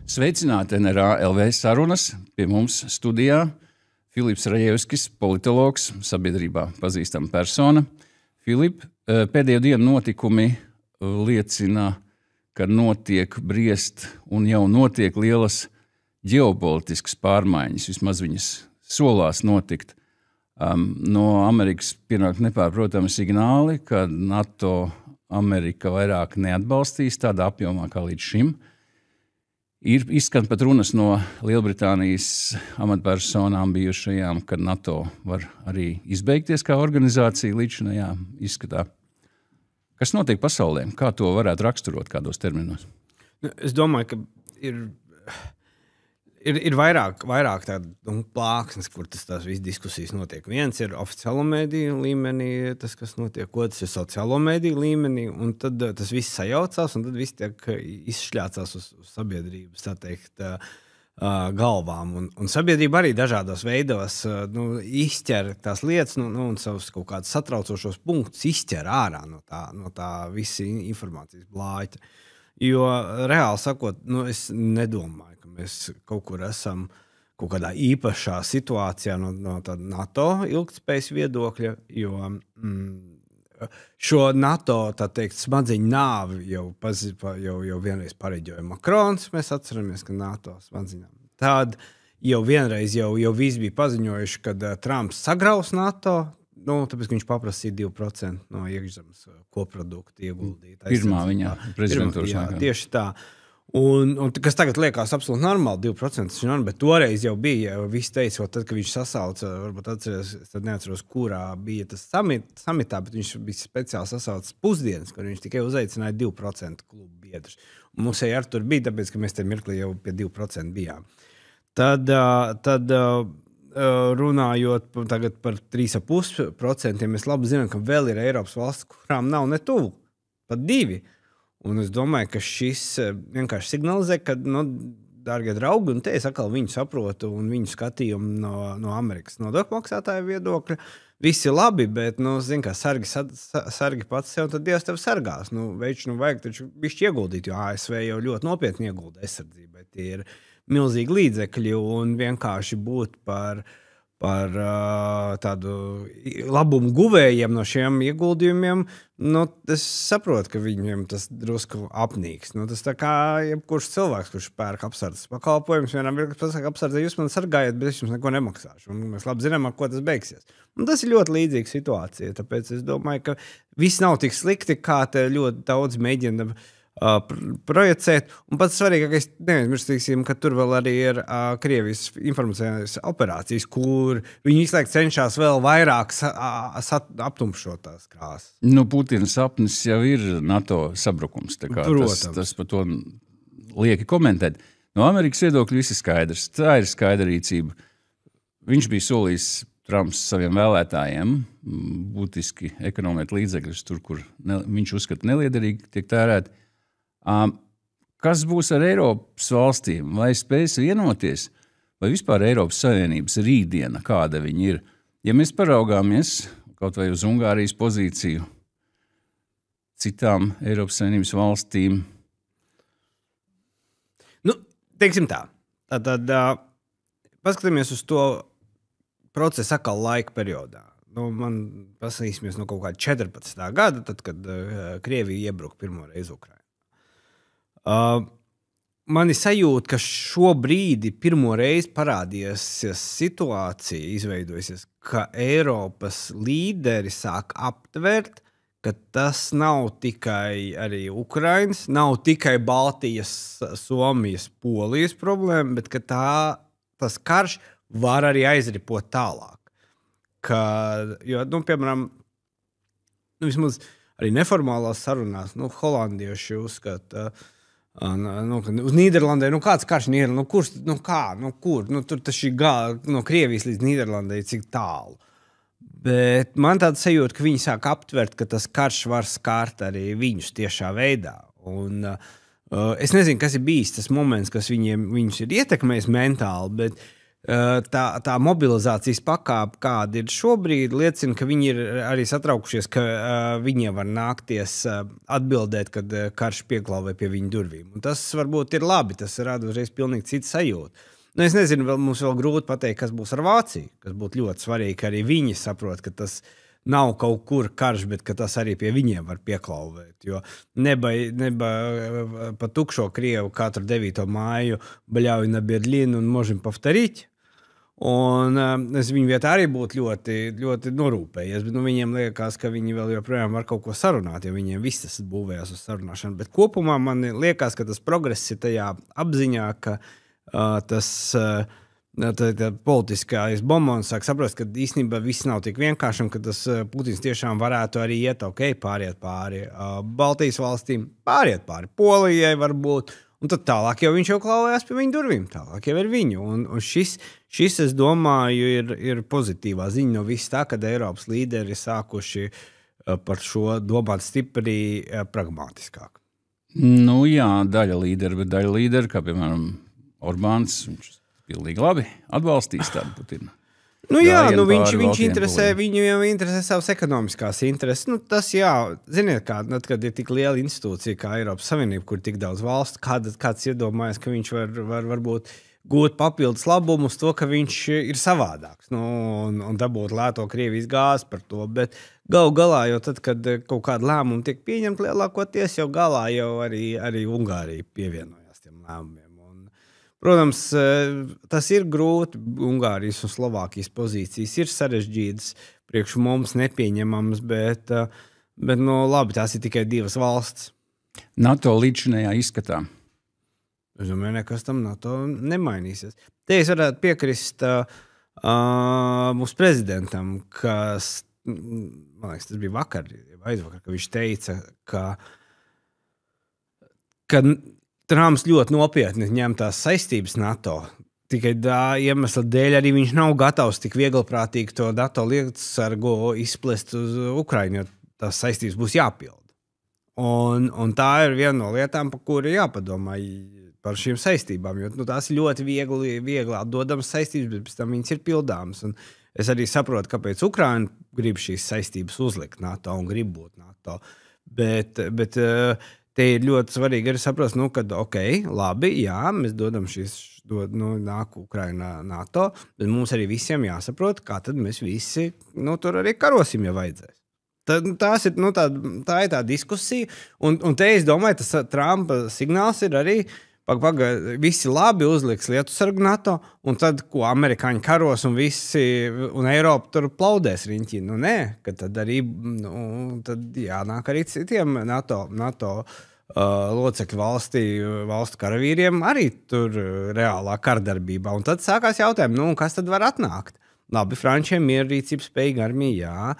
Sveicināti NRA LV sarunas. Pie mums studijā Filips Rajevskis, politologs, sabiedrībā pazīstama persona. Filip, pēdējo dienu notikumi liecina, ka notiek briest un jau notiek lielas ģeopolitiskas pārmaiņas, vismaz viņas solās notikt. No Amerikas pienāk nepārprotami signāli, ka NATO Amerika vairāk neatbalstīs tādā apjomā kā līdz šim. Ir izskan pat runas no Lielbritānijas amatpersonām bijušajām, ka NATO var arī izbeigties kā organizācija līdzinājā izskatā. Kas notiek pasaulē? Kā to varētu raksturot kādos terminos? Es domāju, ka ir vairāk tādu plāksnes, kur tās visas diskusijas notiek. Viens ir oficiālo mediju līmenī, tas, kas notiek, otrs ir sociālo mediju līmenī, un tad tas viss sajaucās, un tad viss tiek izšļācās uz sabiedrības, tā teikt, galvām. Un sabiedrība arī dažādos veidos izķer tās lietas, un savus kaut kādus satraucošos punktus izķer ārā no tā visa informācijas blāķa. Jo, reāli sakot, es nedomāju, ka mēs kaut kur esam kaut kādā īpašā situācijā no tāda NATO ilgtspējas viedokļa, jo šo NATO, tā teikt, smadziņu nāvi jau vienreiz pareģoja Makrons, mēs atceramies, ka NATO smadziņām. Tad jau vienreiz jau visi bija paziņojuši, kad Trumps sagraus NATO, tāpēc, ka viņš paprasīja 2% no iekšzemes koprodukta ieguldīt. Pirmā viņa prezidentūras laikā. Tieši tā. Un kas tagad liekas absolūti normāli, 2%, bet toreiz jau bija, visi teica, tad, kad viņš sasauca, varbūt atceries, tad neatceros, kurā bija tas samitā, bet viņš bija speciāli sasaucis pusdienas, kur viņš tikai uzaicināja 2% klubu biedrus. Un mums ar tur bija, tāpēc, ka mēs te mirkli jau pie 2% bijām. Tad runājot tagad par 3,5%, mēs labi zinām, ka vēl ir Eiropas valsts, kurām nav ne tuvu, pat 2%. Un es domāju, ka šis vienkārši signalizē, ka, dārgie draugi, un te es atkal viņu saprotu un viņu skatījumu no Amerikas nodokļu maksātāju viedokļa. Visi labi, bet, zin kā, sargi pats sev, tad Dievs tev sargās. Vajag taču bišķi ieguldīt, jo ASV jau ļoti nopietni iegulda aizsardzībai. Tie ir milzīgi līdzekļi un vienkārši būt par tādu labumu guvējiem no šiem ieguldījumiem, es saprotu, ka viņiem tas drusku apnīks. Tas tā kā jebkurš cilvēks, kurš pērk apsardzes pakalpojumus, vienam ir, kas pasaka, apsardzē, jūs man sargājat, bet es jums neko nemaksāšu. Un mēs labi zinām, ar ko tas beigsies. Un tas ir ļoti līdzīga situācija, tāpēc es domāju, ka viss nav tik slikti, kā te ļoti daudz mēģina projicēt. Un pats svarīgākais, neaizmirstīsim, ka tur vēl arī ir Krievijas informacionālās operācijas, kur viņi izslēgt cenšas vēl vairāk aptumšot tās krāsas. Putina sapnis jau ir NATO sabrukums. Tas par to lieki komentēt. No Amerikas viedokļa viss ir skaidrs. Tā ir skaidra rīcība. Viņš bija solījis Trumps saviem vēlētājiem būtiski ekonomēt līdzekļus tur, kur viņš uzskata neliederīgi tiek tērēt. Kas būs ar Eiropas valstīm? Vai spēs vienoties? Vai vispār Eiropas Savienības rītdiena, kāda viņa ir? Ja mēs paraugāmies kaut vai uz Ungārijas pozīciju, citām Eiropas Savienības valstīm? Teiksim tā. Tad paskatāmies uz to procesu atkal laika periodā. Man paskatīsimies no kaut kāda 14. gada, tad, kad Krievija iebruka pirmo reizi Ukrainā. Man ir sajūta, ka šobrīd pirmo reizi parādījies situācija, izveidojusies, ka Eiropas līderi sāk aptvert, ka tas nav tikai arī Ukrainas, nav tikai Baltijas, Somijas, Polijas problēma, bet ka tas karš var arī aizripot tālāk. Jo, piemēram, vismaz arī neformālās sarunās, holandieši uzskata, uz Nīderlandē, kāds karš Nīderlandē, kur, tur tas šī no Krievijas līdz Nīderlandē cik tālu. Bet man tāda sajūta, ka viņi sāk aptvert, ka tas karš var skārt arī viņus tiešā veidā. Un es nezinu, kas ir bijis tas moments, kas viņus ir ietekmējis mentāli, bet tā mobilizācijas pakāpe, kāda ir šobrīd, liecina, ka viņi ir arī satraukušies, ka viņiem var nākties atbildēt, kad karš pieklauvē pie viņu durvīm. Un tas varbūt ir labi, tas rada uzreiz pilnīgi citu sajūtu. Nu, es nezinu, mums vēl grūti pateikt, kas būs ar Vāciju, kas būtu ļoti svarīgi, ka arī viņi saprot, ka tas nav kaut kur karš, bet ka tas arī pie viņiem var pieklauvēt. Jo neba pa tukšo Krievu katru 9. māju baļauju na Berlīnu un možem повторить. Un es viņu vietā arī būtu ļoti, ļoti norūpējies, bet viņiem liekas, ka viņi vēl joprojām var kaut ko sarunāt, jo viņiem viss tas būvējās uz sarunāšanu. Bet kopumā man liekas, ka tas progress ir tajā apziņā, ka tas politiskais bombons sāk saprast, ka īstenībā viss nav tik vienkārši un ka tas Putins tiešām varētu arī iet pāriet pāri Baltijas valstīm, pāriet pāri Polijai varbūt, un tad tālāk jau viņš jau klauvējās pie viņu durvīm, tālāk jau ir viņu. Un šis, es domāju, ir pozitīvā ziņa no viss tā, kad Eiropas līderi sākuši par šo domāt stipri pragmatiskāk. Nu jā, daļa līderi, kā piemēram Orbāns, viņš pilnīgi labi atbalstīs tādu Putinu. Nu jā, viņš interesē, viņu jau interesē savas ekonomiskās intereses. Nu tas jā, ziniet kā, kad ir tik liela institūcija kā Eiropas Savienība, kur tik daudz valstu, kāds iedomājas, ka viņš var varbūt gūt papildus labumus to, ka viņš ir savādāks. Nu, un dabūt lēto Krievijas gāzi par to, bet galā jau tad, kad kaut kāda lēmuma tiek pieņemta lielākoties, jau galā jau arī Ungārija pievienojās tiem lēmumiem. Protams, tas ir grūti, Ungārijas un Slovākijas pozīcijas ir sarežģītas, priekš mums nepieņemamas, bet labi, tās ir tikai 2 valstis. NATO līdzinējā izskatā. Es domāju, nekas tam NATO nemainīsies. Te es varētu piekrist mūsu prezidentam, kas, man liekas, tas bija vakar, aizvakar, ka viņš teica, ka Trumps ļoti nopietni ņem tās saistības NATO. Tikai iemesla dēļ arī viņš nav gatavs tik vieglprātīgi to NATO lietasargu izplest uz Ukrainu, jo tās saistības būs jāpilda. Un tā ir viena no lietām, par kuru jāpadomā par šīm saistībām, jo tās ir ļoti viegli atdodamas saistības, bet pēc tam viņas ir pildāmas. Un es arī saprotu, kāpēc Ukraina grib šīs saistības uzlikt NATO un grib būt NATO. Bet te ir ļoti svarīgi arī saprast, kad labi, jā, mēs dodam nāk Ukraina NATO, bet mums arī visiem jāsaprot, kā tad mēs visi, tur arī karosim, ja vajadzēs. Tā ir tā diskusija, un te es domāju, tas Trumpa signāls ir arī, visi labi uzliks lietusargu NATO, un tad, ko amerikāņi karos un Eiropa tur plaudēs riņķi. Nē, ka tad arī, tad jānāk arī citiem NATO locekļu valstu karavīriem arī tur reālā kardarbībā. Un tad sākās jautājumi, kas tad var atnākt? Labi, Frančiem mierrīcības spējīga armija, jā.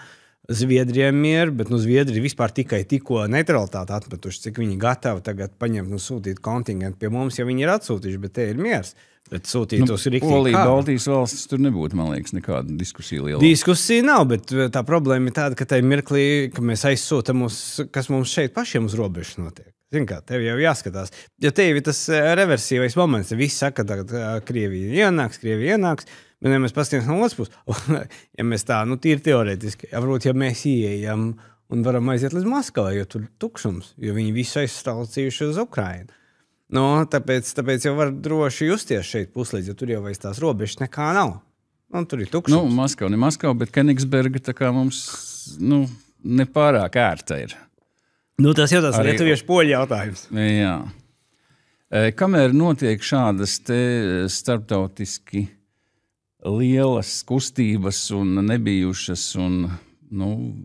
Zviedriem ir, bet Zviedri vispār tikko neutralitāti atmetuši, cik viņi gatavi tagad paņemt un sūtīt kontingentu pie mums, ja viņi ir atsūtījuši, bet te ir miers. Bet sūtīt tos riktīgi Polija, Baltijas valstis tur nebūtu, man liekas, nekāda diskusija liela. Diskusija nav, bet tā problēma ir tāda, ka tai mirklī, ka mēs aizsūtam, kas mums šeit pašiem uz robežas notiek. Zini kā, tev jau jāskatās. Jo tev ir tas reversivais moments, viss saka, ka Krievija ienāks, bet ja mēs paskatāmies no otras puses, ja mēs tā, tīri teorētiski, varbūt, ja mēs ieejam un varam aiziet līdz Maskavai, jo tur tukšums, jo viņi visu aizstraucījuši uz Ukrainu. Tāpēc jau var droši justies šeit puslīdz, jo tur jau vairs tās robežas nekā nav. Tur ir tukšums. Maskava, ne Maskava, bet Kenigsberga tā kā mums, nepārāk ērta ir. Tas jau tas lietuviešu poļu jautājums. Jā. Kamēr notiek šādas te starptautiski lielas kustības un nebijušas un,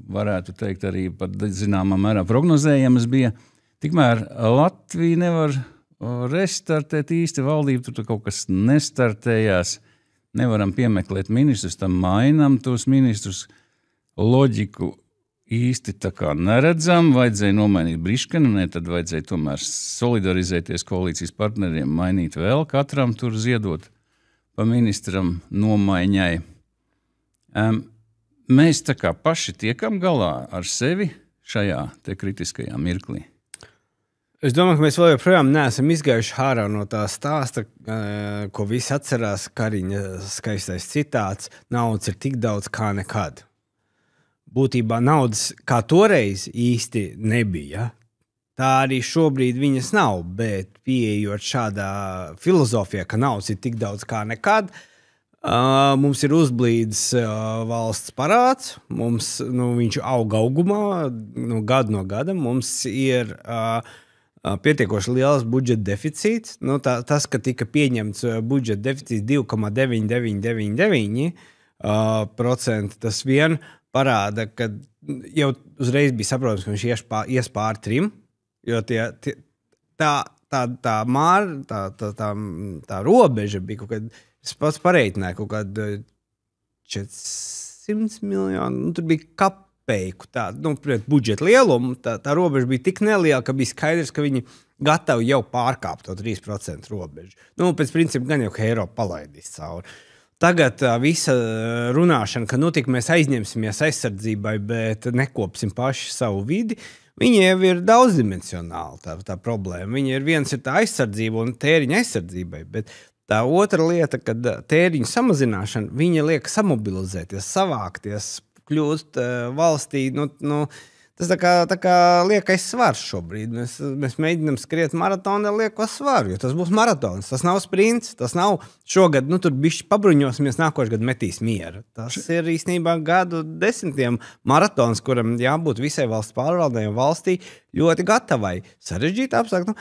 varētu teikt arī pat zināmā mērā prognozējamas bija, tikmēr Latvija nevar restartēt īsti valdību, tur kaut kas nestartējās, nevaram piemeklēt ministrus, tam mainām tos ministrus, loģiku īsti tā kā neredzam, vajadzēja nomainīt Briškanu, tad vajadzēja tomēr solidarizēties koalīcijas partneriem, mainīt vēl katram tur ziedot pa ministram nomaiņai. Mēs tā kā paši tiekam galā ar sevi šajā te kritiskajā mirklī. Es domāju, ka mēs vēl joprojām neesam izgājuši ārā no tā stāsta, ko visi atcerās, Kariņa skaistais citāts: naudas ir tik daudz kā nekad. Būtībā naudas kā toreiz īsti nebija. Tā arī šobrīd viņas nav, bet pieejot šādā filozofijā, ka naudas ir tik daudz kā nekad, mums ir uzblīdis valsts parāds, viņš aug augumā, gadu no gada, mums ir pietiekoši liels budžeta deficīts. Tas, ka tika pieņemts budžeta deficīts 2,9999%, tas vien parāda, ka jau uzreiz bija saprotams, ka viņš ies pār 3%, jo tā robeža bija kaut kad, es pats pareitināju, kaut kāda 400 miljonu, tur bija kapeiku, pret budžeta lielumu, tā robeža bija tik neliela, ka bija skaidrs, ka viņi gatavi jau pārkāpt to 3% robežu. Pēc principa gan jau, ka Eiropa palaidīs cauri. Tagad visa runāšana, ka tik mēs aizņemsimies aizsardzībai, bet nekopsim paši savu vidi, viņi jau ir daudzdimensionāli tā problēma. Viens ir tā aizsardzība un tēriņa aizsardzībai, bet tā otra lieta, kad tēriņu samazināšana, viņa liek samobilizēties, savākties, kļūst valstī, tas tā kā liekais svars šobrīd. Mēs mēģinām skriet maratonu ar lieko svaru, jo tas būs maratons, tas nav sprints, tas nav šogad, tur bišķi pabruņosimies, nākošais gadu metīs mieru. Tas ir īstenībā gadu desmitiem maratons, kuram jābūt visai valsts pārvaldē un valstī ļoti gatavai. Sarežģīt apsākt,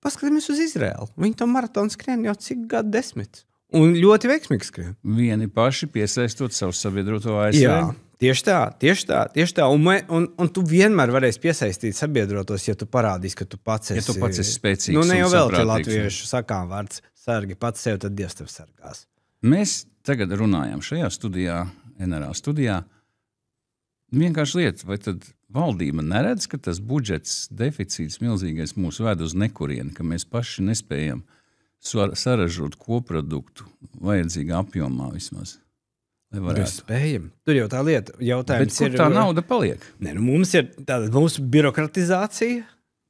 paskatāmies uz Izraēlu. Viņi to maratonu skrien jau cik gadu desmit. Un ļoti veiksmīgi skrien. Vieni paši piesaistot savu sabiedroto ASV. Jā, tieši tā. Un tu vienmēr varēsi piesaistīt sabiedrotos, ja tu parādīsi, ka tu pats esi... Ja tu pats esi spēcīgs un ne jau vēl tie saprātīgs. latviešu sakām vārds sargi pats sev, tad Dievs tev sargās. Mēs tagad runājam šajā studijā, NRA studijā. Vienkārši lieta, vai tad valdība neredz, ka tas budžets deficīts milzīgais mūs ved uz nekurieni, ka mēs paši nespējam saražot koproduktu vajadzīgā apjomā vismaz? Mēs spējam. Tur jau tā lieta. Jautājums bet kur tā nauda paliek? Mums ir tāda mūsu birokratizācija,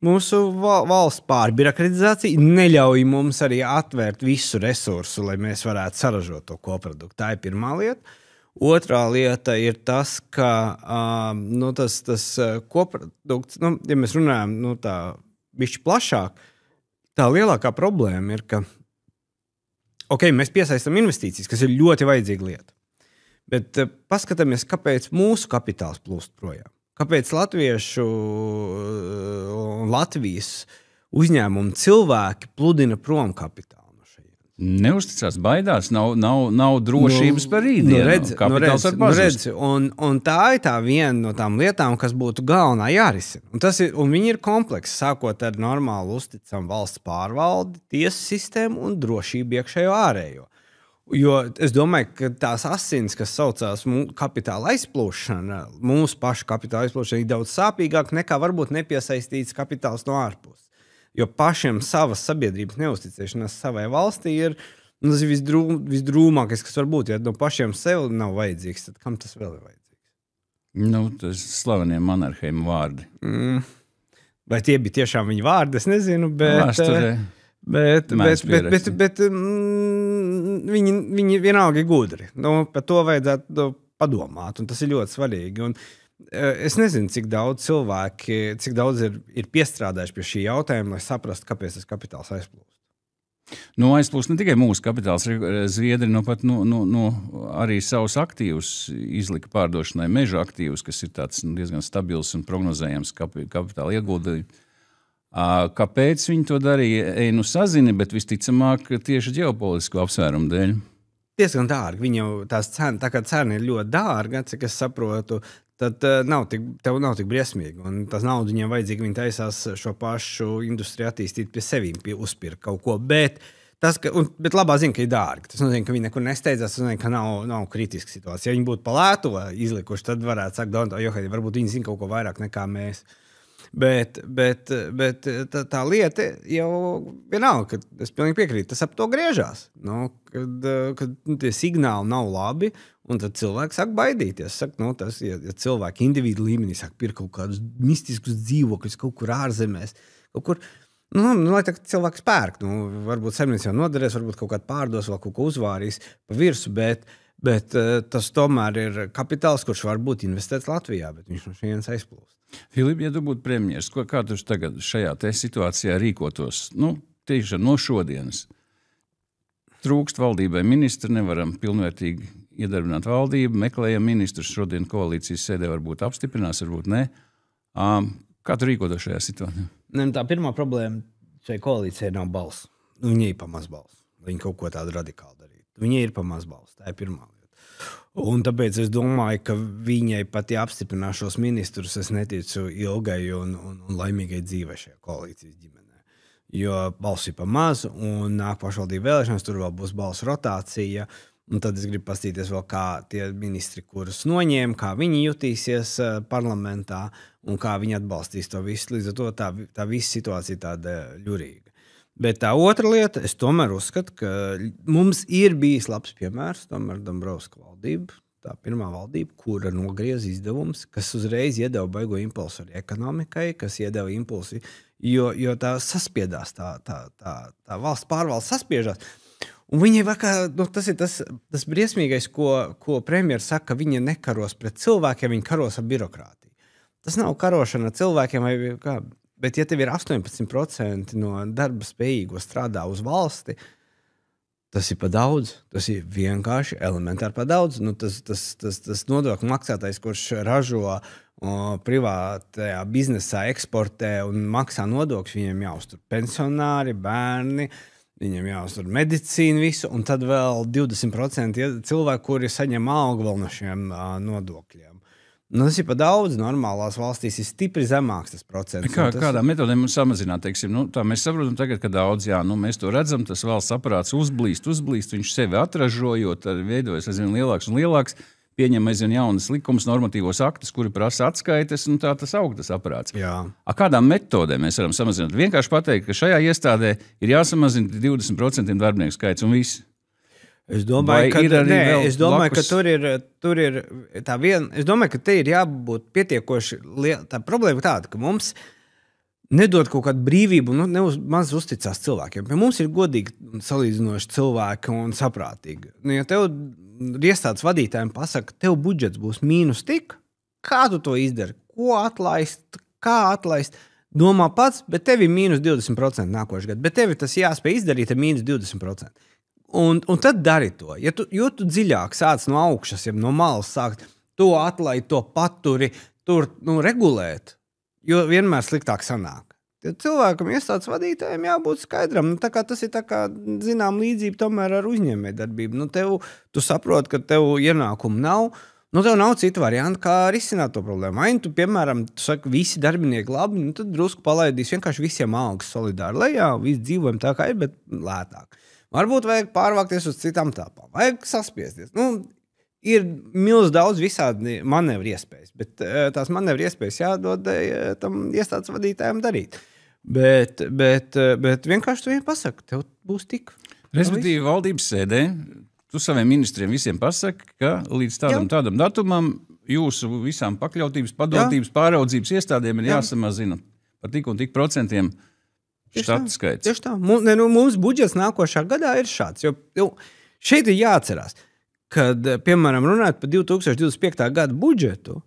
mūsu valsts pārbirokratizācija neļauj mums arī atvērt visu resursu, lai mēs varētu saražot to koproduktu. Tā ir pirmā lieta. Otrā lieta ir tas, ka tas koprodukts, ja mēs runājam tā bišķi plašāk, tā lielākā problēma ir, ka mēs piesaistam investīcijas, kas ir ļoti vajadzīga lieta. Bet paskatāmies, kāpēc mūsu kapitāls plūst projām. Kāpēc latviešu un Latvijas uzņēmumu cilvēki pludina prom kapitālu no šejienes? Neuzticās, baidās, nav drošības par rītdienu. Kapitāls var pazust. Un tā ir tā viena no tām lietām, kas būtu galvenā jārisina. Un viņi ir kompleksi, sākot ar normālu uzticamu valsts pārvaldi, tiesu sistēmu un drošību iekšējo ārējo. Jo es domāju, ka tās asins, kas saucās kapitāla aizplūšana, mūsu pašu kapitāla aizplūšana, ir daudz sāpīgāk nekā varbūt nepiesaistīts kapitāls no ārpuses. Jo pašiem savas sabiedrības neuzticēšanās savai valstī ir visdrūmākais, kas var būt. Ja no pašiem sev nav vajadzīgs, tad kam tas vēl ir vajadzīgs? Tas slavenie Mannerheima vārdi. Vai tie bija tiešām viņa vārdi, es nezinu, bet viņi vienalga ir gudri. Par to vajadzētu padomāt, un tas ir ļoti svarīgi. Un es nezinu, cik daudz cilvēki, cik daudz ir piestrādājuši pie šī jautājuma, lai saprastu, kāpēc tas kapitāls aizplūst. Aizplūst ne tikai mūsu kapitāls, Zviedri arī savus aktīvus izlika pārdošanai, meža aktīvus, kas ir tāds diezgan stabils un prognozējams kapitāla ieguldījums. Kāpēc viņi to darīja? Sazini, bet visticamāk tieši ģeopolitisku apsvērumu dēļ. Diezgan dārgi. Viņa jau tās cena, tā kā cena ir ļoti dārga, cik es saprotu, tad tev nav tik briesmīgi. Un tas naudu viņiem vajadzīgi, viņi taisās šo pašu industriju attīstīt pie sevīm, uzpirkt kaut ko. Bet labā zina, ka ir dārgi. Tas nozīmē, ka viņi nekur nesteidzās, tas nozīmē, ka nav kritiska situācija. Ja viņi būtu pa lētu izlikuši, tad varētu sakt, varbūt viņi zina kaut ko vairāk nekā mēs. Bet tā lieta jau vienalga, ka es pilnīgi piekrītu, tas ap to griežās. Kad tie signāli nav labi, un tad cilvēki sāk baidīties. Ja cilvēki individu līmenī sāk pirkt kaut kādus mistiskus dzīvokļus kaut kur ārzemēs, kaut kur, lai tā cilvēks pērk, varbūt saimnieks jau noderēs, varbūt kaut kādu pārdos, vēl kaut ko uzvārīs pa virsu, bet tas tomēr ir kapitāls, kurš var būt investēts Latvijā, bet viņš no šejienes aizplūst. Filip, ja tu būtu premjers, kā tu tagad šajā situācijā rīkotos? Tieši no šodienas. Trūkst valdībai ministri, nevaram pilnvērtīgi iedarbināt valdību, meklējam ministrus, šodien koalīcijas sēdē varbūt apstiprinās, varbūt ne. Kā tu rīkotos šajā situācijā? Tā pirmā problēma šai koalīcijai nav balss. Viņai ir pamaz balss. Viņi kaut ko tādu radikāli darīt. Viņai ir pamaz balss. Tā ir pirmā lieta. Un tāpēc es domāju, ka viņai pat apstiprinās šos ministrus, es neticu ilgai un laimīgai dzīvē šajā koalīcijas ģimenē. Jo balss ir pamaz, un nāk pašvaldību vēlēšanas, tur vēl būs balsu rotācija. Un tad es gribu paskatīties vēl, kā tie ministri, kurus noņēma, kā viņi jutīsies parlamentā un kā viņi atbalstīs to visu. Līdz ar to tā visa situācija tāda ļurīga. Bet tā otra lieta, es tomēr uzskatu, ka mums ir bijis labs piemērs, tomēr Dombrovska valdība, tā pirmā valdība, kura nogriez izdevums, kas uzreiz iedeva baigo impulsu arī ekonomikai, kas iedeva impulsu, jo tā saspiedās, tā valsts pārvaldes saspiežās. Un viņai tas ir tas briesmīgais, ko premjeras saka, ka viņa nekaros pret cilvēkiem, viņa karos ar birokrātiju. Tas nav karošana ar cilvēkiem, vai kā, bet ja tev ir 18% no darba spējīgo strādā uz valsti, tas ir pa daudz, tas ir vienkārši elementāri pa daudz. Tas nodokļu maksātājs, kurš ražo privātajā biznesā, eksportē un maksā nodokļus, viņiem jāuztur pensionāri, bērni, viņiem jāuztur medicīna visu, un tad vēl 20% cilvēku, kuri saņem algu vēl no šiem nodokļiem. Tas ir pa daudz, normālās valstīs ir stipri zemāks tas procents. Kādā metodē mums samazināt, teiksim, tā mēs saprotam tagad, ka daudz, mēs to redzam, tas valsts aparāts uzblīst, viņš sevi atražojot, veidojas aizvien lielāks un lielāks, pieņem aizvien jaunas likumus, normatīvos aktus, kuri prasa atskaites, un tā tas aug tas aparāts. Jā. Kādām metodēm mēs varam samazināt? Vienkārši pateikt, ka šajā iestādē ir jāsamazina 20% darbinieku skaits un viss. Es domāju, ka tur ir tā viena. Es domāju, ka te ir jābūt pietiekoši liela. Tā problēma ir tāda, ka mums nedod kaut kādu brīvību un maz uzticās cilvēkiem. Pie mums ir godīgi salīdzinoši cilvēki un saprātīgi. Ja tev iestādes vadītājiem pasaka, tev budžets būs mīnus tik, kā tu to izdari? Ko atlaist? Kā atlaist? Domā pats, bet tev ir mīnus 20% nākošais gads. Bet tev tas jāspēj izdarīt ar mīnus 20%. Un tad dari to. Jo tu dziļāk sāc no augšas, ja no malas sākt to atlaid, to paturi, tur regulēt, jo vienmēr sliktāk sanāk. Cilvēkam, iestādes vadītājiem jābūt skaidram. Tas ir zinām līdzība tomēr ar uzņēmējdarbību. Tu saproti, ka tev ienākumu nav. Tev nav cita varianta, kā risināt to problēmu. Tu, piemēram, tu saki, visi darbinieki labi, tad drusku palaidīs vienkārši visiem algas solidāri lejā, visi dzīvojam tā kā ir, bet lētāk. Varbūt vajag pārvākties uz citām tāpām, vajag saspiesties. Ir milz daudz visādi manevru iespējas, bet tās manevru iespējas jādod tam iestādes vadītājiem darīt. Bet vienkārši tu viņiem pasaki, tev būs tik. Respektīvi, valdības sēdē, tu saviem ministriem visiem pasaki, ka līdz tādam datumam jūsu visām pakļautības, padotības, pāraudzības iestādēm ir jāsamazina par tik un tik procentiem štatu skaits. Tieši tā. Mums budžets nākošā gadā ir šāds. Jo šeit ir jāatcerās, kad, piemēram, runājot par 2025. gada budžetu,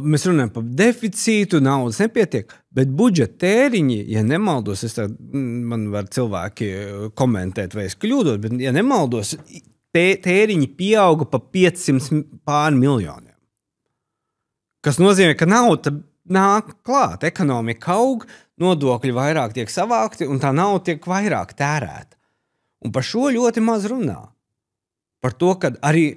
mēs runājam par deficītu, naudas nepietiek, bet budžeta tēriņi, ja nemaldos, man var cilvēki komentēt, vai es kļūdos, bet, ja nemaldos, tēriņi pieauga pa 500 miljoniem. Kas nozīmē, ka nauda nāk klāt, ekonomika aug, nodokļi vairāk tiek savākti, un tā nauda tiek vairāk tērēta. Un par šo ļoti maz runā. Par to, ka arī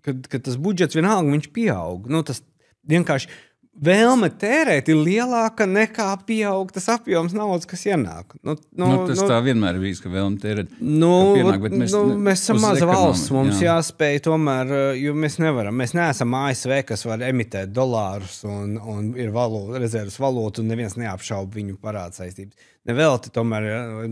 kad tas budžets vienalga, viņš pieaug. Tas vienkārši vēlme tērēt ir lielāka nekā pieaug tas apjoms naudas, kas ienāk. Tas tā vienmēr ir bijis, ka vēlme tērēt pienāk, bet mēs esam maza valsts, mums jāspēj tomēr, jo mēs nevaram. Mēs neesam ASV, kas var emitēt dolārus un ir rezervas valūta, un neviens neapšauba viņu parāda saistības. nevelti tomēr,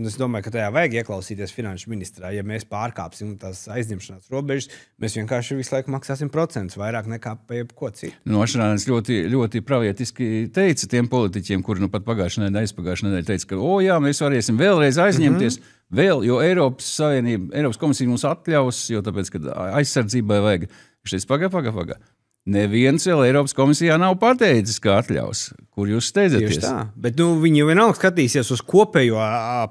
es domāju, ka tajā vajag ieklausīties finanšu ministrā. Ja mēs pārkāpsim tās aizņemšanās robežas, mēs vienkārši visu laiku maksāsim procentus vairāk nekā pa jebko citu. Ošrāns ļoti, ļoti pravietiski teica tiem politiķiem, kuri nu pat pagājušajā nedēļā teica, ka, jā, mēs varēsim vēlreiz aizņemties, jo Eiropas Savienība, Eiropas komisija mums atļaus, jo tāpēc, ka aizsardzībai vajag. Šis paga. Neviens vēl Eiropas komisijā nav pateicis, kā atļaus, kur jūs steidzaties. Tieši tā, bet viņi vienalga skatīsies uz kopējo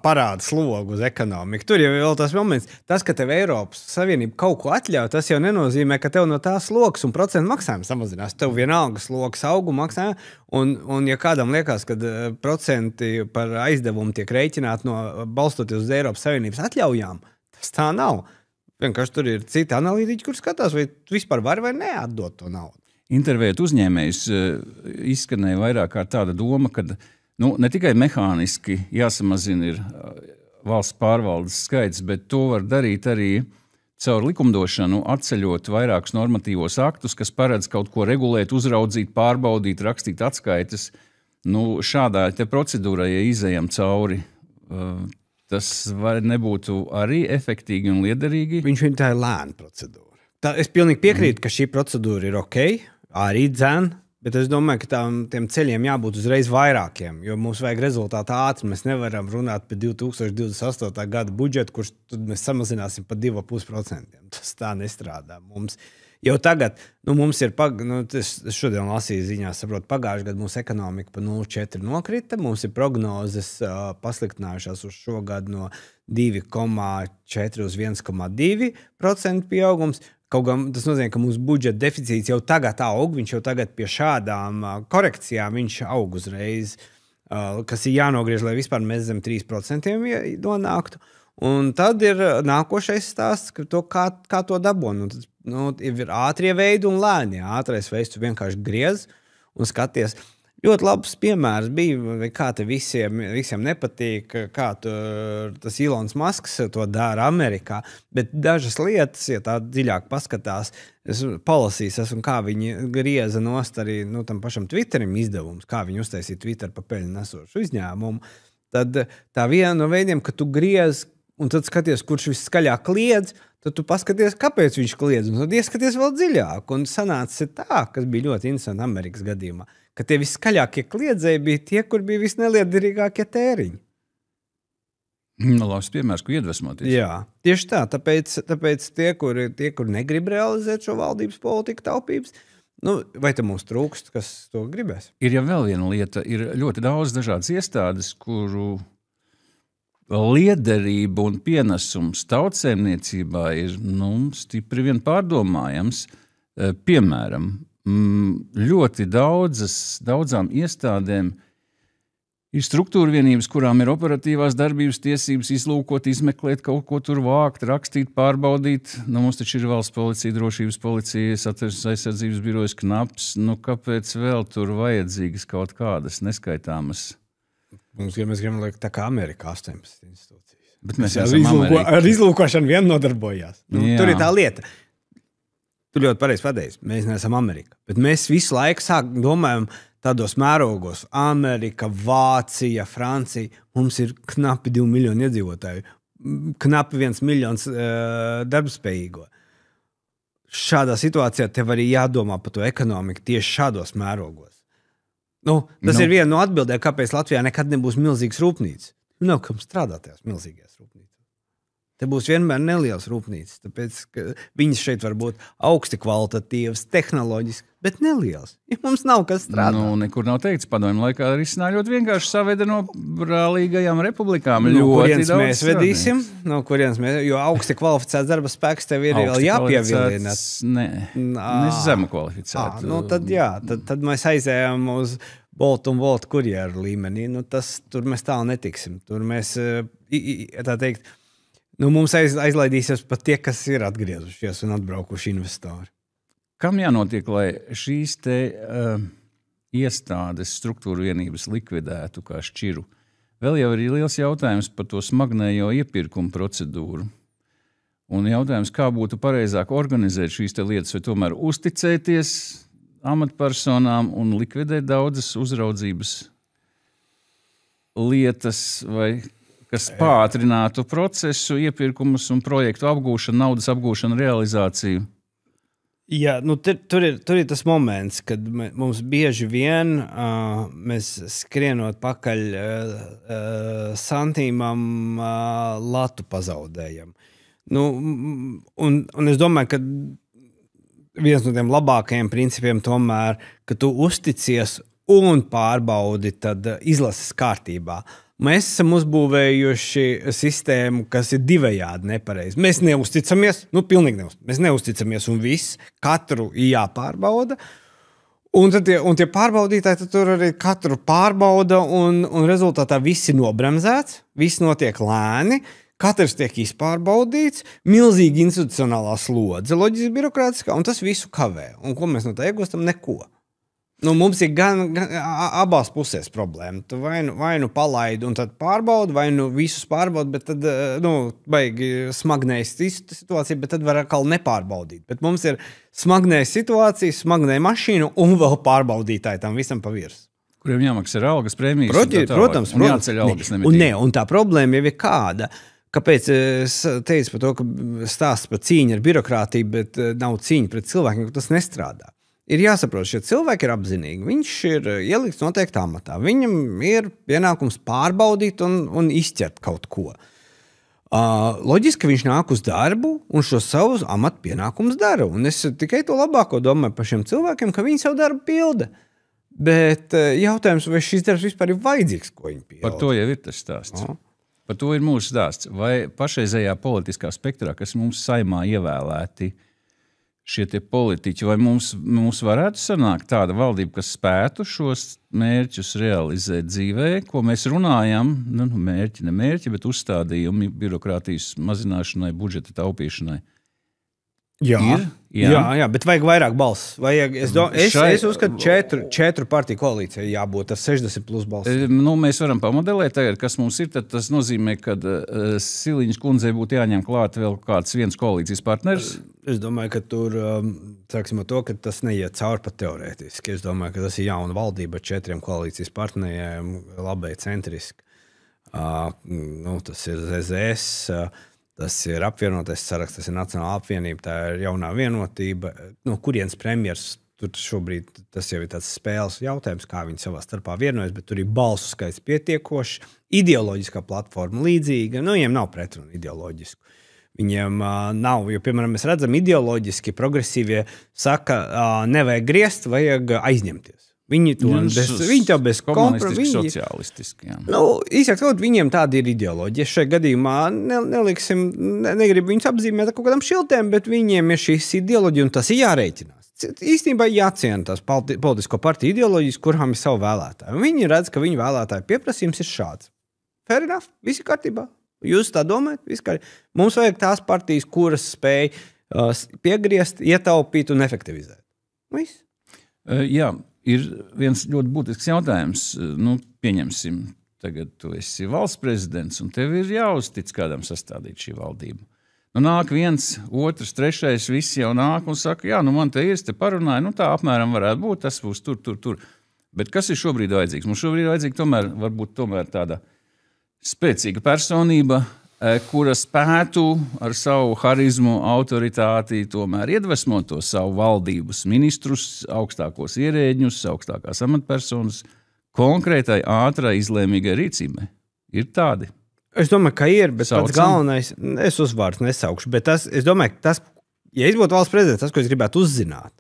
parādu slogu, uz ekonomiku. Tur jau vēl tas moments, tas, ka tev Eiropas Savienība kaut ko atļauj, tas jau nenozīmē, ka tev no tā sloks un procentu maksājums samazinās. Tev vienalga sloks augu maksājumi, un ja kādam liekas, ka procenti par aizdevumu tiek rēķināti balstoties uz Eiropas Savienības atļaujām, tas tā nav. Vienkārši tur ir citi analītiķi, kur skatās, vai vispār var vai neatdot to naudu. Intervējot uzņēmējus izskanēja vairāk kā tāda doma, ka ne tikai mehāniski jāsamazina ir valsts pārvaldes skaits, bet to var darīt arī caur likumdošanu, atceļot vairākus normatīvos aktus, kas paredz kaut ko regulēt, uzraudzīt, pārbaudīt, rakstīt atskaites. Šādā te procedūrai, ja izejam cauri, tas var nebūtu arī efektīgi un liederīgi. Tā ir lēna procedūra. Es pilnīgi piekrītu, ka šī procedūra ir ok, arī dzēn, bet es domāju, ka tiem ceļiem jābūt uzreiz vairākiem, jo mums vajag rezultātu ātri. Mēs nevaram runāt par 2028. gada budžetu, kurš tad mēs samazināsim par 2,5%. Tas tā nestrādā. Mums jau tagad, mums ir, es šodien lasīju ziņās, saprotu, pagājušajā gadā mūsu ekonomika pa 0,4 nokrita, mums ir prognozes pasliktinājušās uz šo gadu no 2,4 uz 1,2% pieaugums. Kaut gan tas nozīmē, ka mūsu budžeta deficīts jau tagad aug, viņš jau tagad pie šādām korekcijām viņš aug uzreiz, kas ir jānogriež, lai vispār mēs zem 3% nonāktu. Un tad ir nākošais stāsts, kā to dabūt. Ir ātrie veidi un lēnie. Ātrais veids tu vienkārši griez un skaties. Ļoti labs piemērs bija, kā te visiem nepatīk, kā tas Ilons Masks to dara Amerikā, bet dažas lietas, ja tā dziļāk paskatās, es palasīju, kā viņi grieza nost arī tam pašam Twitterim izdevums, kā viņi uztaisīja Twitter pa peļņu nesošu uzņēmumu. Tad tā viena no veidiem, ka tu griez un tad skaties, kurš viskaļāk kliedz, tad tu paskaties, kāpēc viņš kliedz, un tad ieskaties vēl dziļāk. Un sanāca tā, kas bija ļoti interesanti Amerikas gadījumā, ka tie viskaļākie kliedzēji bija tie, kur bija visneliederīgākie tēriņi. Labs piemērs, ko iedvesmoties. Jā, tieši tā. Tāpēc tie, kur negrib realizēt šo valdības politiku taupības, vai te mums trūkst, kas to gribēs? Ir jau vēl viena lieta, ir ļoti daudz dažādas iestādes, kuru liederība un pienesums tautsēmniecībā ir stipri vien pārdomājams. Piemēram, ļoti daudzām iestādēm ir struktūra vienības, kurām ir operatīvās darbības tiesības izlūkot, izmeklēt, kaut ko tur vākt, rakstīt, pārbaudīt. Mums taču ir valsts policija, drošības policija, Satversmes aizsardzības birojas KNAPS. Kāpēc vēl tur vajadzīgas kaut kādas neskaitāmas? Mēs gribam liekt tā kā Amerikā 18 institūcijas. Bet mēs ar izlūkošanu vien nodarbojās. Tur ir tā lieta. Tu ļoti pareizi pateici, mēs neesam Amerika. Bet mēs visu laiku domājam tādos mērogos. Amerika, Vācija, Francija. Mums ir knapi 2 miljoni iedzīvotāju. Knapi 1 miljons darbspējīgo. Šādā situācijā tev arī jādomā par to ekonomiku tieši šādos mērogos. Tas ir viena no atbildēm, kāpēc Latvijā nekad nebūs milzīgas rūpnīcas. Nav kam strādāt tajās milzīgajās rūpnīcās. Te būs vienmēr nelielas rūpnīcas, tāpēc, ka viņas šeit var būt augsti kvalitatīvas, tehnoloģiski, bet nelielas. Ja mums nav kas strādāt. Nekur nav teikts, padomju laikā risināja ļoti vienkārši saveda no brālīgajām republikām. No kurienes mēs vedīsim? No kurienes mēs, jo augsti kvalificēts darba spēks tev ir vēl jāpievilina. Ne zemu kvalificētu. Tad mēs aizējām uz Bolt un Volt kurjeru līmenī. Tur mēs tālu netiksim. Tur mēs, tā teikt, mums aizlaidīsies pat tie, kas ir atgriezušies un atbraukuši investori. Kam jānotiek, lai šīs te iestādes struktūra vienības likvidētu kā šķiru? Vēl jau ir liels jautājums par to smagnējo iepirkumu procedūru. Un jautājums, kā būtu pareizāk organizēt šīs te lietas, vai tomēr uzticēties amatpersonām un likvidēt daudzas uzraudzības lietas, vai kas pātrinātu procesu, iepirkumus un projektu apgūšanu, naudas apgūšanu, realizāciju? Jā, nu tur ir tas moments, kad mums bieži vien mēs skrienot pakaļ santīmam latu pazaudējam. Nu, un es domāju, ka viens no tiem labākajiem principiem tomēr, ka tu uzticies un pārbaudi tad izlases kārtībā. Mēs esam uzbūvējuši sistēmu, kas ir divējādi nepareizi. Mēs neusticamies, pilnīgi neusticamies. Mēs neusticamies un viss, katru jāpārbauda. Un tie pārbaudītāji tur arī katru pārbauda un rezultātā viss ir nobremzēts, viss notiek lēni, katrs tiek izpārbaudīts, milzīgi institucionālā slodze, loģiski birokrātiskā, un tas visu kavē. Un ko mēs no tā iegūstam? Neko. Mums ir gan abās pusēs problēma. Tu vai nu palaidi un tad pārbaudi, vai nu visus pārbaudi, bet tad, baigi smagnējas situācija, bet tad var atkal nepārbaudīt. Bet mums ir smagnējas situācija, smagnēja mašīnu un vēl pārbaudītāji tam visam pa virs. Kuriem jāmaksā ar algas prēmijas. Protams. Un jāceļ algas nemitīgi. Un tā problēma jau ir kāda. Kāpēc es teicu par to, ka stāsts par cīņu ar birokrātiju, bet nav cīņa pret cilvēkiem, ka tas nestrādā. Ir jāsaprot, šie cilvēki ir apzinīgi. Viņš ir ielikts noteiktā amatā. Viņam ir pienākums pārbaudīt un izķert kaut ko. Loģiski, ka viņš nāk uz darbu un šo savu amatu pienākumus dara. Un es tikai to labāko domāju par šiem cilvēkiem, ka viņi savu darbu pilda. Bet jautājums, vai šis darbs vispār ir vajadzīgs, ko viņi pilda? Par to jau ir tas stāsts. Par to ir mūsu stāsts. Vai pašreizējā politiskā spektrā, kas mums saimā ievēlēti, šie tie politiķi, vai mums varētu sanākt tāda valdība, kas spētu šos mērķus realizēt dzīvē, ko mēs runājam, mērķi, ne mērķi, bet uzstādījumi birokrātijas mazināšanai, budžeta taupīšanai. Jā, bet vajag vairāk balss. Es uzskatu, četru partiju koalīcija jābūt ar 60 plus balss. Mēs varam pamodelēt tagad, kas mums ir, tad tas nozīmē, ka Siliņas kundzei būtu jāņem klāt vēl kāds viens koalīcijas partners. Es domāju, ka tur, sāksim ar to, ka tas neiet cauri pat teorētiski. Es domāju, ka tas ir jauna valdība ar 4 koalīcijas partneriem, labai centriski. Tas ir ZZS, tas ir apvienotais saraksts, tas ir Nacionālā apvienība, tā ir jaunā vienotība. No kurienes premjers, tur šobrīd tas jau ir tāds spēles jautājums, kā viņi savā starpā vienojas, bet tur ir balsu skaits pietiekoši, ideoloģiskā platforma līdzīga, viņiem nav pretrunu ideoloģisku. Viņiem nav, jo, piemēram, mēs redzam ideoloģiski progresīvie saka, nevajag griezt, vajag aizņemties. Viņi to bez kompromisu. Sociālistiski, jā. Īsāk sakot, viņiem tāda ir ideoloģija. Šajā gadījumā negribu viņus apzīmēt ar kaut kādām šiltēm, bet viņiem ir šīs ideoloģija un tas ir jārēķinās. Īstenībā jāciena tās politisko partiju ideoloģijas, kurām ir savu vēlētāju. Viņi redz, ka viņu vēlētāju pieprasījums ir šāds. Fair enough, visi kārtībā. Jūs tā domājat? Mums vajag tās partijas, kuras spēj piegriezt, ietaupīt un efektivizēt. Viss. Jā, ir viens ļoti būtisks jautājums. Pieņemsim, tagad tu esi valsts prezidents un tev ir jāuztic kādam sastādīt šī valdība. Nāk viens, otrs, trešais, visi jau nāk un saka, man te ir, te parunāja, tā apmēram varētu būt, tas būs tur. Bet kas ir šobrīd vajadzīgs? Mums šobrīd vajadzīga varbūt tāda spēcīga personība, kura spētu ar savu harizmu, autoritāti tomēr iedvesmot to savu valdības ministrus, augstākos ierēģņus, augstākās amatpersonas, konkrētai, ātrai, izlēmīgai rīcībai. Ir tādi. Es domāju, ka ir, bet pats galvenais, es uzvārds nesaukšu, bet es domāju, ka tas, ja es būtu valsts prezidents, tas, ko es gribētu uzzināt,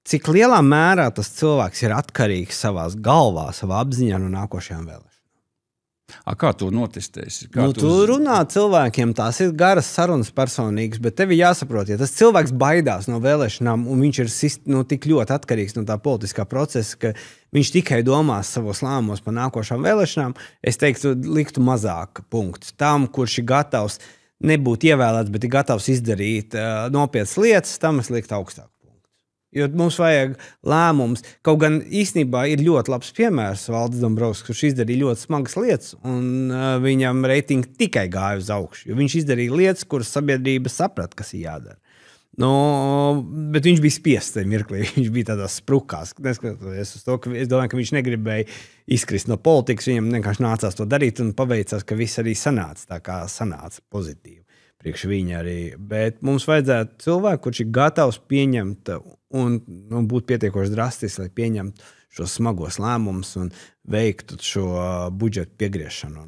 cik lielā mērā tas cilvēks ir atkarīgs savās galvā, savā apziņā no nākošajām vēlēšanām. Kā to notestēsi? Tu runā cilvēkiem, tās ir garas sarunas personīgas, bet tev ir jāsaprot, ja tas cilvēks baidās no vēlēšanām un viņš ir tik ļoti atkarīgs no tā politiskā procesa, ka viņš tikai domās savos lēmumos par nākošām vēlēšanām, es teiktu, liktu mazāk punktus. Tam, kurš ir gatavs nebūt ievēlēts, bet ir gatavs izdarīt nopietnas lietas, tam es liktu augstāk. Jo mums vajag lēmums. Kaut gan īstenībā ir ļoti labs piemērs Valdis Dombrovskis, kurš izdarīja ļoti smagas lietas, un viņam reitingi tikai gāja uz augšu. Jo viņš izdarīja lietas, kuras sabiedrība saprata, kas ir jādara. Bet viņš bija spiests tajā mirklī. Viņš bija tādās sprukās. Neskatoties uz to, ka es domāju, ka viņš negribēja izkrist no politikas. Viņam vienkārši nācās to darīt un paveicās, ka viss arī sanāca. Tā kā sanāca pozitīvi. Priekš viņa arī. Bet mums vajadzētu cilvēku, kurš ir gatavs pieņemt un būt pietiekoši drastisks, lai pieņemtu šos smagos lēmumus un veiktu šo budžetu piegriešanu.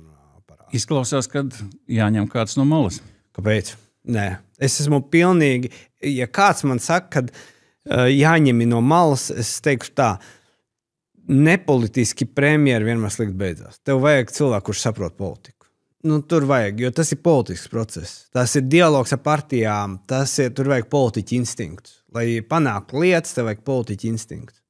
Izklausās, ka jāņem kāds no malas. Kāpēc? Nē, es esmu pilnīgi, ja kāds man saka, ka jāņem no malas, es teikšu tā, nepolitiski premjeri vienmēr slikt beidzās. Tev vajag cilvēku, kurš saprot politiku. Tur vajag, jo tas ir politisks process. Tas ir dialogs ar partijām, tur vajag politiķu instinktus. Lai panāktu lietas, tev vajag politiķu instinktus.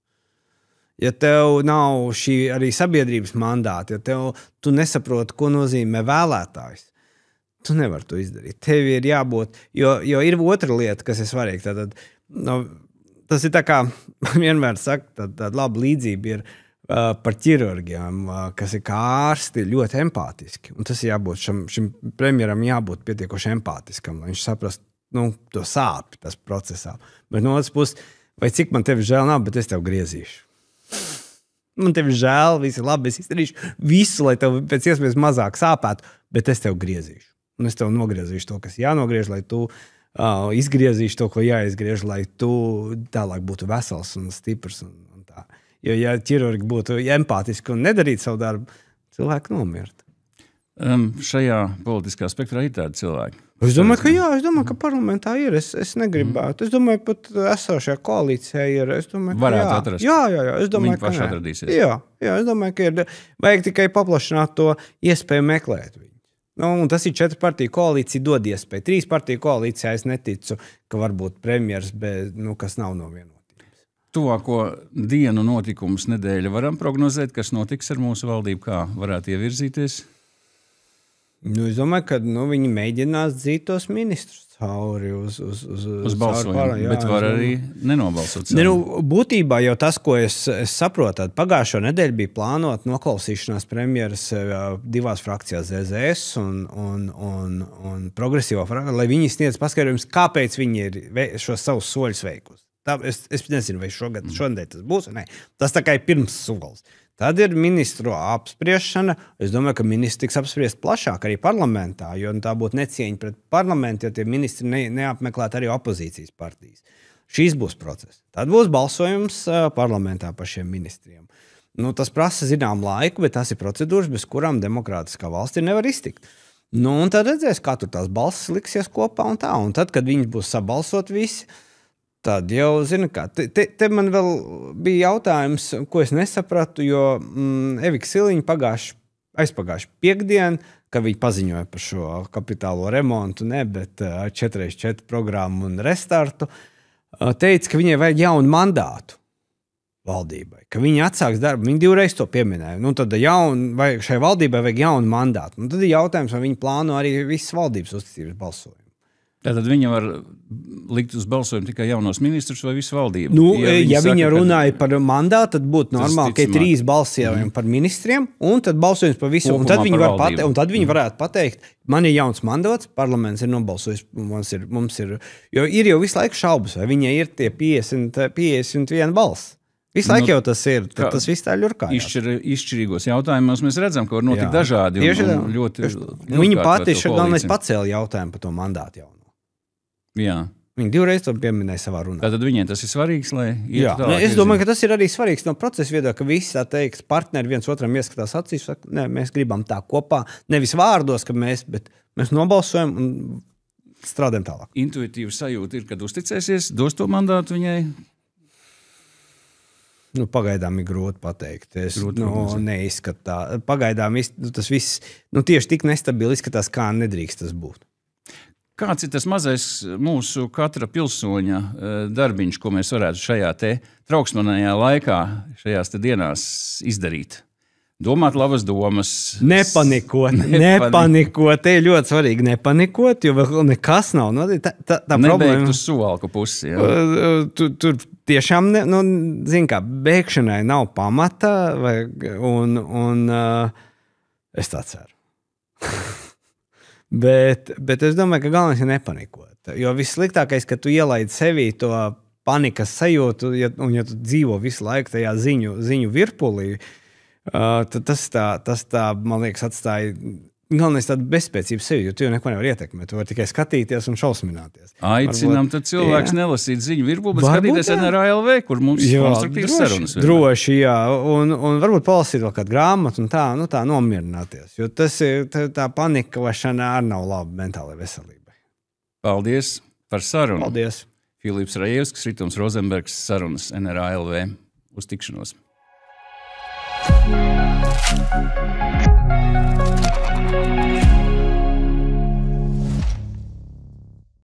Ja tev nav šī arī sabiedrības mandāta, ja tu nesaproti, ko nozīmē vēlētājs, tu nevari to izdarīt. Tev ir jābūt, jo ir otra lieta, kas ir svarīga. Tas ir tā kā, vienmēr saka, tāda laba līdzība ir par ķirurģiem, kas ir kā ārsti ļoti empātiski. Un tas ir jābūt, šim premjeram jābūt pietiekoši empātiskam, lai viņš saprast, to sāpi tas procesā. Bet no otras puses, vai cik man tevi žēl nav, bet es tev griezīšu. Man tevi žēl, viss ir labi, es izdarīšu visu, lai tev pēc iespējas mazāk sāpētu, bet es tev griezīšu. Un es tev nogriezīšu to, kas jānogriež, lai tu izgriezīšu to, ko jāizgriež, lai tu tālāk būtu vesels un stiprs. Un tā. Jo, ja ķirurgi būtu empātiski un nedarītu savu darbu, cilvēki nomirtu. Šajā politiskā spektrā ir tādi cilvēki. Es domāju, ka jā, ka parlamentā ir. Es negribētu. Es domāju, pat esošajā koalīcijā ir. Es domāju, ka varētu atrast. Jā. Es domāju, viņi paši atradīsies. Jā, es domāju, ka ir. Vajag tikai paplašināt to iespēju meklēt viņu. Un tas ir 4 partiju koalīcija dod iespēju. 3 partiju koalīcijā es neticu, ka var būt premjers, bet, kas nav no vienotības. Tuvāko dienu notikumus nedēļa varam prognozēt, kas notiks ar mūsu valdību, kā varētu ievirzīties? Es domāju, ka viņi mēģinās dzīt tos ministrus cauri uz balsojumu, bet var arī nenobalsot. Būtībā jau tas, ko es saprotu, pagājušo nedēļu bija plānota noklausīšanās premjeras 2 frakcijās ZZS un progresīvo frakciju, lai viņi sniedz paskaidrojumus, kāpēc viņi ir šos savus soļus veikusi. Es nezinu, vai šodien tas būs. Nē, tas tā kā ir pirms solis. Tad ir ministru apspriešana. Es domāju, ka ministri tiks apspriest plašāk arī parlamentā, jo tā būtu necieņa pret parlamentu, ja tie ministri neapmeklētu arī opozīcijas partijas. Šīs būs process. Tad būs balsojums parlamentā par šiem ministriem. Tas prasa zinām laiku, bet tās ir procedūras, bez kurām demokrātiskā valstī nevar iztikt. Un tad redzēs, kā tur tās balsis liksies kopā un tā. Un tad, kad viņas būs sabalsot visi, tad jau, zini kā, te man vēl bija jautājums, ko es nesapratu, jo Evika Siliņa aizpagājuši piekdien, kad viņi paziņoja par šo kapitālo remontu, bet 4x4 programmu un restartu, teica, ka viņai vajag jaunu mandātu valdībai, ka viņi atsāks darbu. Viņi 2 reizes to pieminēja. Tad šai valdībai vajag jaunu mandātu. Tad ir jautājums, vai viņi plāno arī visas valdības uzticības balsojumu. Tātad viņa var likt uz balsojumu tikai jaunos ministrus vai visu valdību? Ja viņa runāja par mandātu, tad būtu normāli, ka ir 3 balsojumi par ministriem, un tad balsojums par visu. Un tad viņi varētu pateikt, man ir jauns mandāts, parlaments ir nobalsojis, mums ir, jo ir jau visu laiku šaubas, vai viņai ir tie 51 balss. Visu laiku jau tas ir, tad tas viss tā ļurkājās. Izšķirīgos jautājumos mēs redzam, ka var notikt dažādi. Viņa pati galvenais pacēla jautājumu par to mandātu jauno. Jā. Viņa 2 reizes to pieminēja savā runā. Tātad viņai tas ir svarīgs, lai es domāju, ka tas ir arī svarīgs no procesa viedokļa, ka visi tā teikt, partneri viens otram ieskatās acīs, saka, nē, mēs gribam tā kopā, nevis vārdos, ka bet mēs nobalsojam un strādājam tālāk. Intuitīva sajūta ir, kad uzticēsies, dos to mandātu viņai? Pagaidām ir grūti pateikt. Es neizskatā. Pagaidām tas viss tieši tik nestabili izskatās, kā nedrīkst tas būt. Kāds ir tas mazais mūsu katra pilsoņa darbiņš, ko mēs varētu šajā trauksmanajā laikā, šajās dienās izdarīt? Domāt labas domas. Nepanikot. Te ir ļoti svarīgi nepanikot, jo vēl nekas nav. Tā nebeigt uz suvalku pusi. Tur tiešām, zin kā, bēgšanai nav pamata, un es tā ceru. Bet es domāju, ka galvenais ir nepanikot. Jo vissliktākais, ka tu ielaidi sevī to panikas sajūtu, un ja tu dzīvo visu laiku tajā ziņu virpulī, tad tas tā, man liekas, atstāja galvenais tāda bezspēcība sevi, jo tu jau neko nevar ietekmēt. Tu vari tikai skatīties un šausmināties. Aicinām tad cilvēks nelasīt ziņu virbuli, bet skatīties NRA.lv, kur mums ir konstruktīvas sarunas. Droši, jā. Un varbūt palasīt vēl kādu grāmatu un tā nomierināties. Jo tas ir tā panikašana arī nav laba mentālajai veselībai. Paldies par sarunu. Paldies. Filips Rajevskis, Ritums Rozenbergs, sarunas NRA.lv. Uz tikšanos.